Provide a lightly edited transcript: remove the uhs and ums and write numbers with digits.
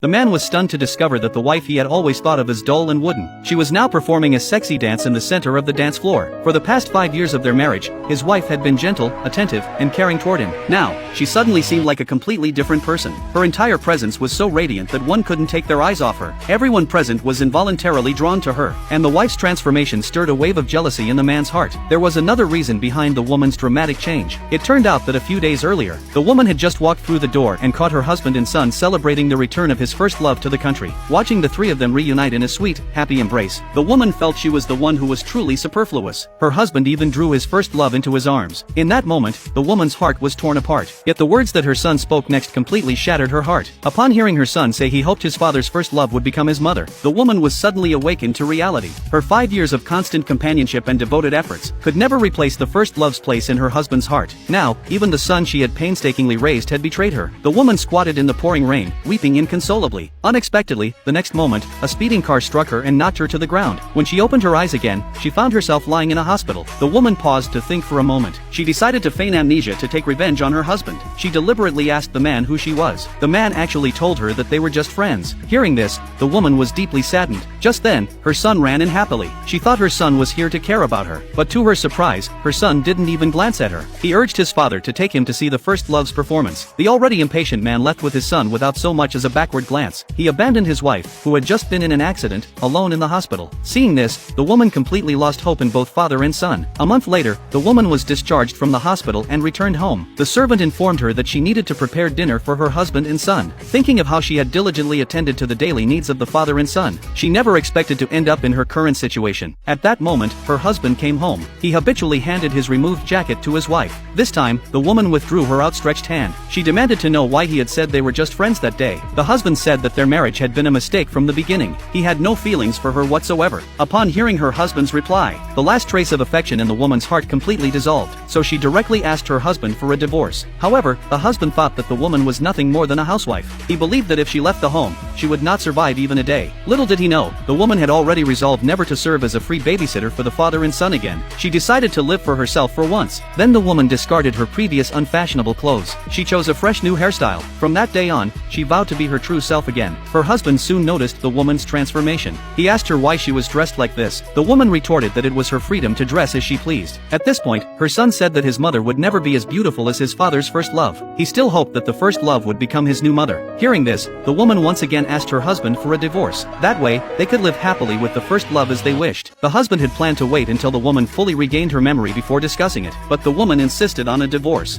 The man was stunned to discover that the wife he had always thought of as dull and wooden. She was now performing a sexy dance in the center of the dance floor. For the past 5 years of their marriage, his wife had been gentle, attentive, and caring toward him. Now, she suddenly seemed like a completely different person. Her entire presence was so radiant that one couldn't take their eyes off her. Everyone present was involuntarily drawn to her, and the wife's transformation stirred a wave of jealousy in the man's heart. There was another reason behind the woman's dramatic change. It turned out that a few days earlier, the woman had just walked through the door and caught her husband and son celebrating the return of his first love to the country. Watching the three of them reunite in a sweet, happy embrace, the woman felt she was the one who was truly superfluous. Her husband even drew his first love into his arms. In that moment, the woman's heart was torn apart. Yet the words that her son spoke next completely shattered her heart. Upon hearing her son say he hoped his father's first love would become his mother, the woman was suddenly awakened to reality. Her 5 years of constant companionship and devoted efforts could never replace the first love's place in her husband's heart. Now, even the son she had painstakingly raised had betrayed her. The woman squatted in the pouring rain, weeping inconsolably. Unexpectedly, the next moment, a speeding car struck her and knocked her to the ground. When she opened her eyes again, she found herself lying in a hospital. The woman paused to think for a moment. She decided to feign amnesia to take revenge on her husband. She deliberately asked the man who she was. The man actually told her that they were just friends. Hearing this, the woman was deeply saddened. Just then, her son ran in happily. She thought her son was here to care about her. But to her surprise, her son didn't even glance at her. He urged his father to take him to see the first love's performance. The already impatient man left with his son without so much as a backward glance. He abandoned his wife, who had just been in an accident, alone in the hospital. Seeing this, the woman completely lost hope in both father and son. A month later, the woman was discharged from the hospital and returned home. The servant informed her that she needed to prepare dinner for her husband and son. Thinking of how she had diligently attended to the daily needs of the father and son, she never expected to end up in her current situation. At that moment, her husband came home. He habitually handed his removed jacket to his wife. This time, the woman withdrew her outstretched hand. She demanded to know why he had said they were just friends that day. The husband said that their marriage had been a mistake from the beginning. He had no feelings for her whatsoever. Upon hearing her husband's reply, the last trace of affection in the woman's heart completely dissolved, so she directly asked her husband for a divorce. However, the husband thought that the woman was nothing more than a housewife. He believed that if she left the home, she would not survive even a day. Little did he know, the woman had already resolved never to serve as a free babysitter for the father and son again. She decided to live for herself for once. Then the woman discarded her previous unfashionable clothes. She chose a fresh new hairstyle. From that day on, she vowed to be her true self again. Her husband soon noticed the woman's transformation. He asked her why she was dressed like this. The woman retorted that it was her freedom to dress as she pleased. At this point, her son said that his mother would never be as beautiful as his father's first love. He still hoped that the first love would become his new mother. Hearing this, the woman once again asked her husband for a divorce. That way, they could live happily with the first love as they wished. The husband had planned to wait until the woman fully regained her memory before discussing it, but the woman insisted on a divorce.